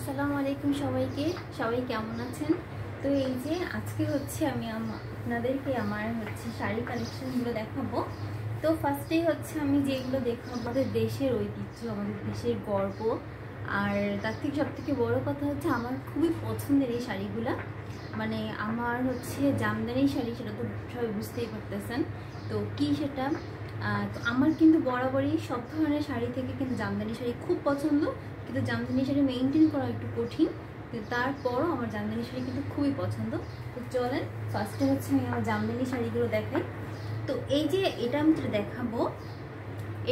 আসসালামু আলাইকুম সবাইকে। সবাই কেমন আছেন? তো এই যে আজকে হচ্ছে আমি আপনাদেরকে আমার শাড়ি কালেকশনগুলো দেখাবো। তো ফার্স্টেই হচ্ছে আমি যেগুলো দেখাবো আমাদের দেশের ঐতিহ্য, আমাদের দেশের গর্ব। আর তার থেকে সবথেকে বড় কথা হচ্ছে আমার খুবই পছন্দের এই শাড়িগুলো। মানে আমার জামদানি শাড়ি, সেটা তো সবাই বুঝতেই পারতেছেন। তো কি সেটা, তো আমার কিন্তু বরাবরই সব ধরনের শাড়ি থেকে কিন্তু জামদানি শাড়ি খুব পছন্দ। কিন্তু জামদানি শাড়ি মেনটেন করা একটু কঠিন, কিন্তু তারপরও আমার জামদানি শাড়ি কিন্তু খুবই পছন্দ। তো চলেন ফার্স্টে আমি আমার জামদানি শাড়িগুলো দেখাই। তো এই যে এটা আমি যেটা দেখাবো,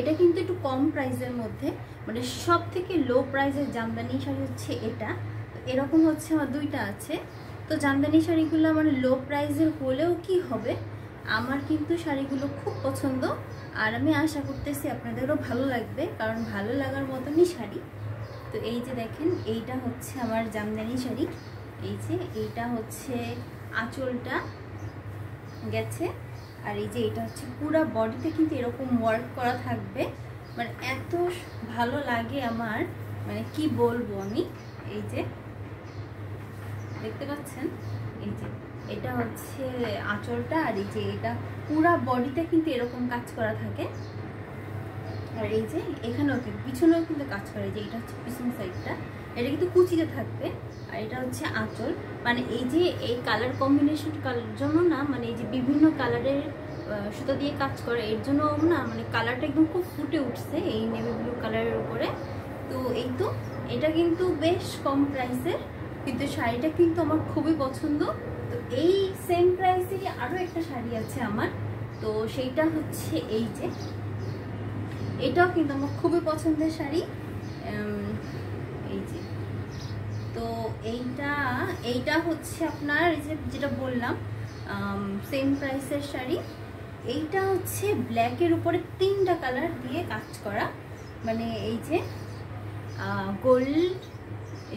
এটা কিন্তু একটু কম প্রাইসের মধ্যে, মানে সব থেকে লো প্রাইসের জামদানি শাড়ি এটা। তো এরকম আমার দুইটা আছে। তো জামদানি শাড়িগুলো মানে লো প্রাইসের হলেও কি হবে, আমার কিন্তু শাড়িগুলো খুব পছন্দ। আর আমি আশা করতেছি আপনাদেরও ভালো লাগবে, কারণ ভালো লাগার মতনই শাড়ি। তো এই যে দেখেন, এইটা আমার জামদানি শাড়ি। এই যে এইটা আঁচলটা গেছে, আর এই যে এটা পুরো বডিতে কিন্তু এরকম ওয়ার্ক করা থাকবে। মানে এত ভালো লাগে আমার, মানে কি বলবো আমি। এই যে দেখতে পাচ্ছেন, এই যে এটা আঁচলটা, আর এই যে এটা পুরো বডিতে কিন্তু এরকম কাজ করা থাকে। আর এই যে এখানেও কিন্তু পিছনেও কিন্তু কাজ করে। যে এটা পিছন সাইডটা, এটা কিন্তু কুচিতে থাকবে। আর এটা আঁচল। মানে এই যে এই কালার কম্বিনেশন জন্য না, মানে এই যে বিভিন্ন কালারের সুতা দিয়ে কাজ করে, এর জন্য না মানে কালারটা একদম খুব ফুটে উঠছে এই নেভি ব্লু কালারের উপরে। তো এই তো এটা কিন্তু বেশ কম প্রাইসের, কিন্তু শাড়িটা কিন্তু আমার খুবই পছন্দ। তো এই সেম প্রাইসেরই আরও একটা শাড়ি আছে আমার। তো সেইটা এই যে এটাও কিন্তু আমার খুবই পছন্দের শাড়ি। এই যে তো এইটা আপনার এই যে যেটা বললাম সেম প্রাইসের শাড়ি। এইটা ব্ল্যাকের উপরে 3টা কালার দিয়ে কাজ করা। মানে এই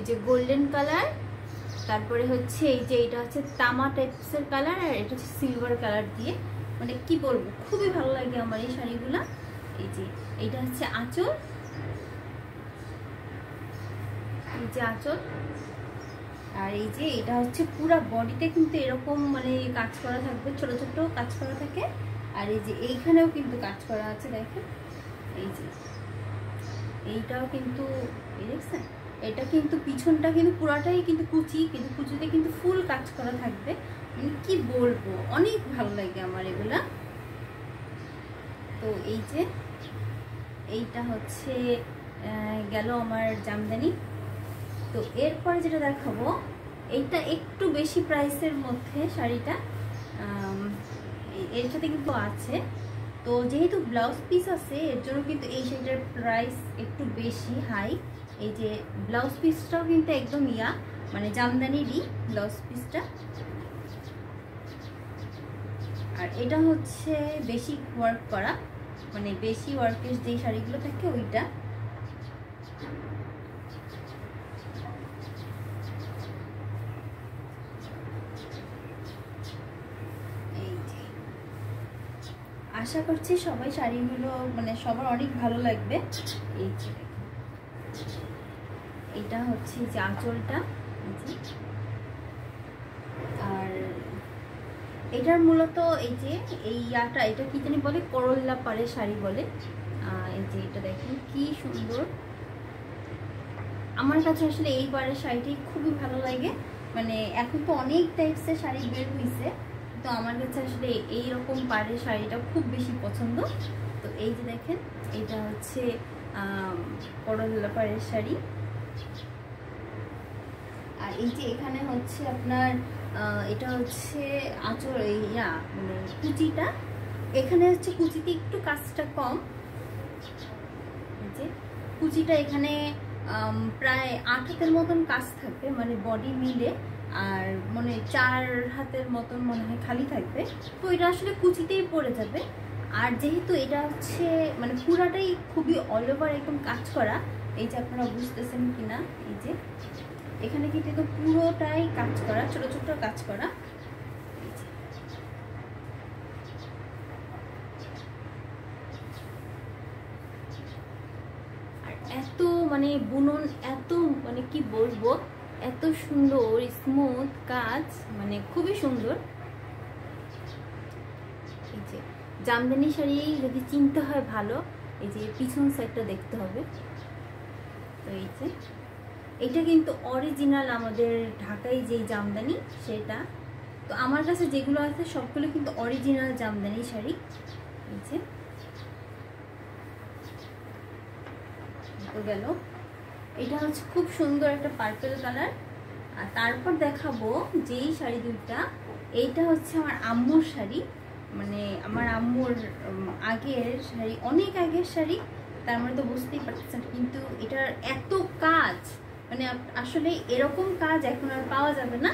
যে গোল্ডেন কালার, তারপরে এই যে এটা তামা টাইপসের কালার, আর এটা সিলভার কালার দিয়ে। মানে কি বলবো, খুবই ভালো লাগে আমার এই শাড়িগুলা। এই যে এইটা আঁচল, এই যে আঁচল। আর এই যে এটা পুরো বডিতে কিন্তু এরকম মানে কাজ করা থাকবে, ছোট ছোট কাজ করা থাকে। আর এই যে এইখানেও কিন্তু কাজ করা আছে, দেখেন। এই যে এইটাও কিন্তু দেখছেন, এটা কিন্তু পিছনটা কিন্তু পুরাটাই কিন্তু কুচি, কিন্তু কুচিতে কিন্তু ফুল কাজ করা থাকবে। মানে কি বলবো, অনেক ভালো লাগে আমার এগুলা। তো এই যে এইটা গেল আমার জামদানি। তো এরপরে যেটা দেখাবো, এইটা একটু বেশি প্রাইসের মধ্যে শাড়িটা, এর সাথে কিন্তু আছে। তো যেহেতু ব্লাউজ পিস আছে, এর জন্য কিন্তু এই শাড়িটার প্রাইস একটু বেশি হাই। এই যে ব্লাউজ পিসটাও কিন্তু একদম মানে জামদানিরই ব্লাউজ পিসটা। আর এটা বেশি ওয়ার্ক করা, মানে বেশি ওয়ার্কের যে শাড়িগুলো থাকে ওইটা। আশা করছি সবাই শাড়িগুলো মানে সবার অনেক ভালো লাগবে। এই যে এটা যে আঁচলটা, আর এটার মূলত এই যে এটা কি জানি বলে, করল্লা পাড়ের শাড়ি বলে। এই যে এটা দেখেন কি সুন্দর। আমার কাছে এই পাড়ের শাড়িটি খুবই ভালো লাগে। মানে এখন তো অনেক টাইপসের শাড়ি বের হয়েছে, তো আমার কাছে এইরকম পাড়ের শাড়িটা খুব বেশি পছন্দ। তো এই যে দেখেন, এটা করল্লা পাড়ের শাড়ি। আর এই যে এখানে আপনার এটা আঁচল মানে কুচিটা, এখানে কুচিতে একটু কাজটা কম। এই যে কুচিটা এখানে প্রায় 8 হাতের মতন কাজ থাকবে, মানে বডি মিলে। আর মানে 4 হাতের মতন মনে হয় খালি থাকবে। তো এটা কুচিতেই পড়ে যাবে। আর যেহেতু এটা মানে পুরাটাই খুবই অল ওভার একদম কাজ করা, এই যে আপনারা বুঝতেছেন কিনা, এই যে এখানে কিন্তু পুরোটাই কাজ করা, ছোট ছোট কাজ করা। আর এত মানে বুনন এত মানে কি বলবো, এত সুন্দর স্মুথ কাজ, মানে খুবই সুন্দর। এই যে জামদানি শাড়ি যদি চিনতে হয় ভালো, এই যে পিছন সাইডটা দেখতে হবে। তো এই যে এটা কিন্তু অরিজিনাল আমাদের ঢাকায় যেই জামদানি সেটা। তো আমার কাছে যেগুলো আছে সবগুলো কিন্তু অরিজিনাল জামদানি শাড়ি। এই যে তো গেল, এটা হচ্ছে খুব সুন্দর একটা পার্পল কালার। আর তারপর দেখাবো যেই শাড়ি দুইটা, এইটা হচ্ছে আমার আম্মুর শাড়ি, মানে আমার আম্মুর আগের শাড়ি, অনেক আগের শাড়ি, তার মানে তো বুঝতেই পারছেন। কিন্তু এটার এত কাজ, মানে আসলে এরকম কাজ এখন আর পাওয়া যাবে না,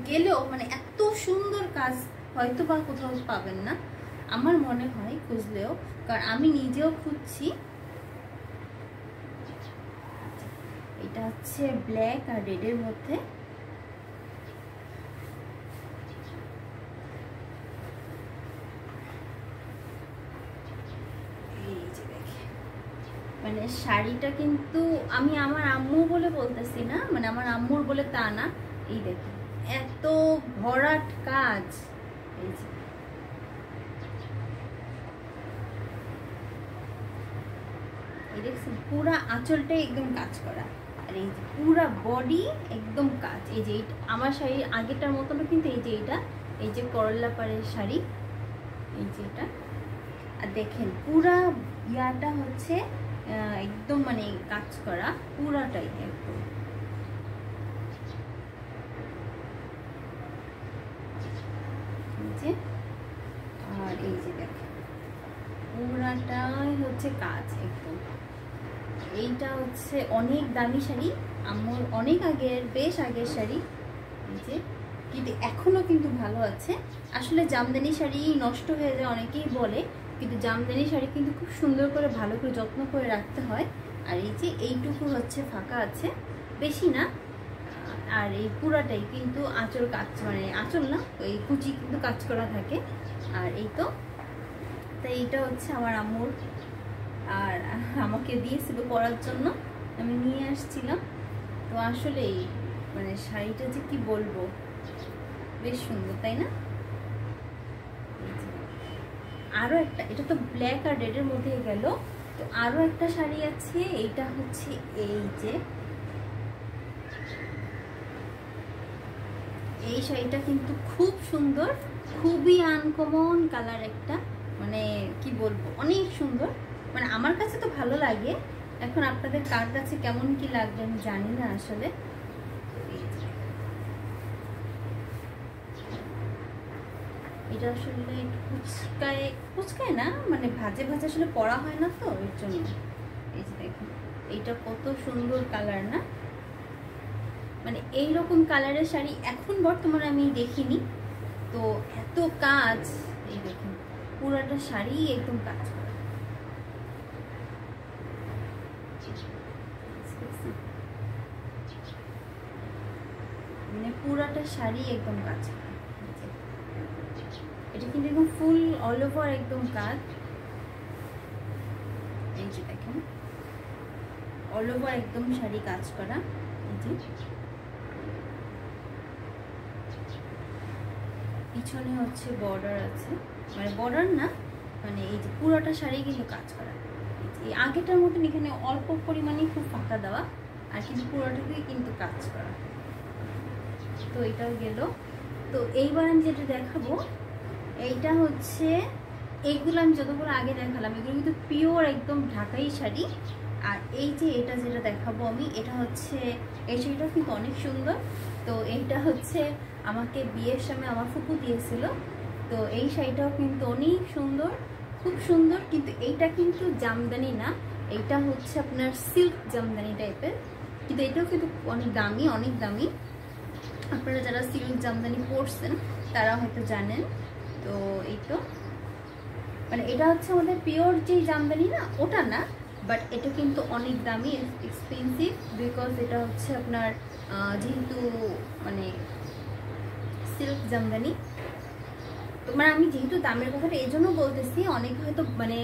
গেলেও মানে এত সুন্দর কাজ হয়তো বা কোথাও পাবেন না আমার মনে হয় খুঁজলেও, কারণ আমি নিজেও খুঁজছি। এটা হচ্ছে ব্ল্যাক আর রেডের মধ্যে। মানে শাড়িটা কিন্তু আমি আমার আম্মু বলে বলতেছি না, মানে আমার আম্মুর বলে তা না। এই দেখেন এত ভরাট কাজ, এই যে এই দেখছেন পুরা আঁচলটাই একদম কাজ করা, আর এই যে পুরা বডি একদম কাজ। এই যে আমার শাড়ির আগেটার মতন কিন্তু এই যে এইটা, এই যে করলা পাড়ের শাড়ি, এই যে এটা। আর দেখেন পুরা ইয়াটা হচ্ছে একদম মানে কাজ করা পুরাটাই একদম। আর এই যে দেখেন পুরাটাই হচ্ছে কাজ একদম। এইটা হচ্ছে অনেক দামি শাড়ি, আমার অনেক আগের, বেশ আগের শাড়ি। এই যে কিন্তু এখনো কিন্তু ভালো আছে। আসলে জামদানি শাড়ি নষ্ট হয়ে যায় অনেকেই বলে, কিন্তু জামদানি শাড়ি কিন্তু খুব সুন্দর করে ভালো করে যত্ন করে রাখতে হয়। আর এই যে এইটুকু হচ্ছে ফাঁকা আছে, বেশি না। আর এই পুরাটাই কিন্তু আঁচল কাজ, মানে আঁচল না, এই কুচি কিন্তু কাজ করা থাকে। আর এই তো, তাই এইটা হচ্ছে আমার আম্মুর, আর আমাকে দিয়েছিল পরার জন্য, আমি নিয়ে আসছিলাম। তো আসলে মানে শাড়িটা যে কি বলবো, বেশ সুন্দর তাই না? আরো একটা, এটা তো ব্ল্যাক আর রেডের মধ্যে গেল, তো আরো একটা শাড়ি আছে। এইটা হচ্ছে এই যে এই শাড়িটা কিন্তু খুব সুন্দর, খুবই আনকমন কালার একটা, মানে কি বলবো অনেক সুন্দর, মানে আমার কাছে তো ভালো লাগে। এখন আপনাদের কার কাছে কেমন কি লাগবে আমি জানি না আসলে। এটা আসলে ফুচকায়, ফুচকায় না মানে ভাজে ভাজে আসলে পরা হয় না তো এর জন্য। এই যে দেখুন এইটা কত সুন্দর কালার না, মানে এইরকম কালারের শাড়ি এখন বর্তমানে আমি দেখিনি। তো এত কাজ, এই দেখুন পুরাটা শাড়ি একদম কাজ করা, মানে পুরাটা শাড়ি একদম কাজ করা। এটা কিন্তু একদম ফুল অল ওভার একদম কাজ। এই যে দেখেন অল ওভার একদম শাড়ি কাজ করা। এই যে পিছনে হচ্ছে বর্ডার আছে, মানে বর্ডার না, মানে এই যে পুরোটা শাড়ি কিন্তু কাজ করা। এই আগেটার মতন এখানে অল্প পরিমাণে খুব ফাঁকা দেওয়া, আর কিন্তু পুরোটাকেই কিন্তু কাজ করা। তো এটাও গেল। তো এইবার আমি যেটা দেখাবো, এইটা হচ্ছে, এইগুলো আমি যতগুলো আগে দেখালাম এগুলো কিন্তু পিওর একদম ঢাকাই শাড়ি। আর এই যে এটা যেটা দেখাবো আমি, এটা হচ্ছে, এই শাড়িটা কিন্তু অনেক সুন্দর। তো এইটা হচ্ছে আমাকে বিয়ের সময় আমার ফুপু দিয়েছিল। তো এই শাড়িটাও কিন্তু অনেক সুন্দর, খুব সুন্দর। কিন্তু এইটা কিন্তু জামদানি না, এইটা হচ্ছে আপনার সিল্ক জামদানি টাইপের, কিন্তু এটাও কিন্তু অনেক দামি, অনেক দামি। আপনারা যারা সিল্ক জামদানি পরছেন তারা হয়তো জানেন। তো এই তো, মানে এটা হচ্ছে আমাদের পিওর যে জামদানি না ওটা না, বাট এটা কিন্তু অনেক দামি, এক্সপেন্সিভ, বিকজ এটা হচ্ছে আপনার যেহেতু মানে সিল্ক জামদানি। তো মানে আমি যেহেতু দামের কথাটা এই জন্য বলতেছি, অনেক হয়তো মানে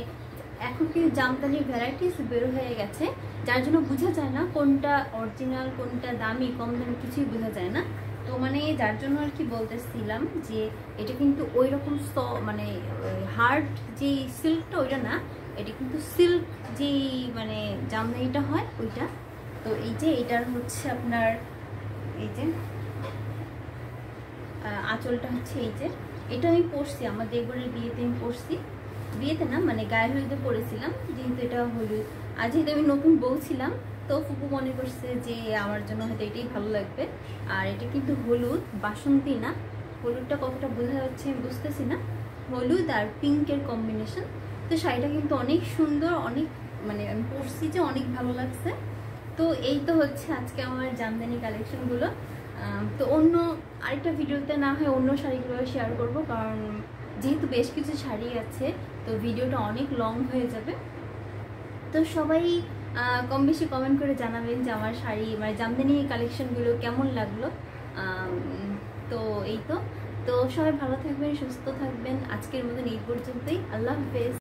এখন কিন্তু জামদানির ভ্যারাইটিস বের হয়ে গেছে, যার জন্য বোঝা যায় না কোনটা অরিজিনাল কোনটা দামি কম দামি কিছুই বোঝা যায় না। তো মানে যার জন্য আর কি বলতেছিলাম যে এটা কিন্তু ওই রকম মানে হার্ড যে সিল্কটা ওইটা না, এটা কিন্তু সিল্ক যেই মানে জামদানিটা হয় ওইটা। তো এই যে এটার হচ্ছে আপনার এই যে আঁচলটা হচ্ছে এই যে, এটা আমি পরছি আমার দেবরের বিয়েতে, আমি পরছি বিয়েতে না মানে গায়ে হলুদে পরেছিলাম, যেহেতু এটা হলুদ। আর যেহেতু আমি নতুন বউ ছিলাম তো ফুপু মনে করছে যে আমার জন্য হয়তো এটাই ভালো লাগবে। আর এটা কিন্তু হলুদ, বাসন্তী না, হলুদটা কতটা বোঝা যাচ্ছে আমি বুঝতেছি না, হলুদ আর পিঙ্কের কম্বিনেশন। তো শাড়িটা কিন্তু অনেক সুন্দর, অনেক মানে আমি পরছি যে অনেক ভালো লাগছে। তো এই তো হচ্ছে আজকে আমার জামদানি কালেকশনগুলো। তো অন্য আরেকটা ভিডিওতে না হয় অন্য শাড়িগুলো শেয়ার করব, কারণ যেহেতু বেশ কিছু শাড়ি আছে তো ভিডিওটা অনেক লং হয়ে যাবে। তো সবাই কম বেশি কমেন্ট করে জানাবেন যে আমার শাড়ি মানে জামদানি কালেকশনগুলো কেমন লাগলো। তো এই তো, তো সবাই ভালো থাকবেন, সুস্থ থাকবেন। আজকের মতন এই পর্যন্তই, আল্লাহ হাফেজ।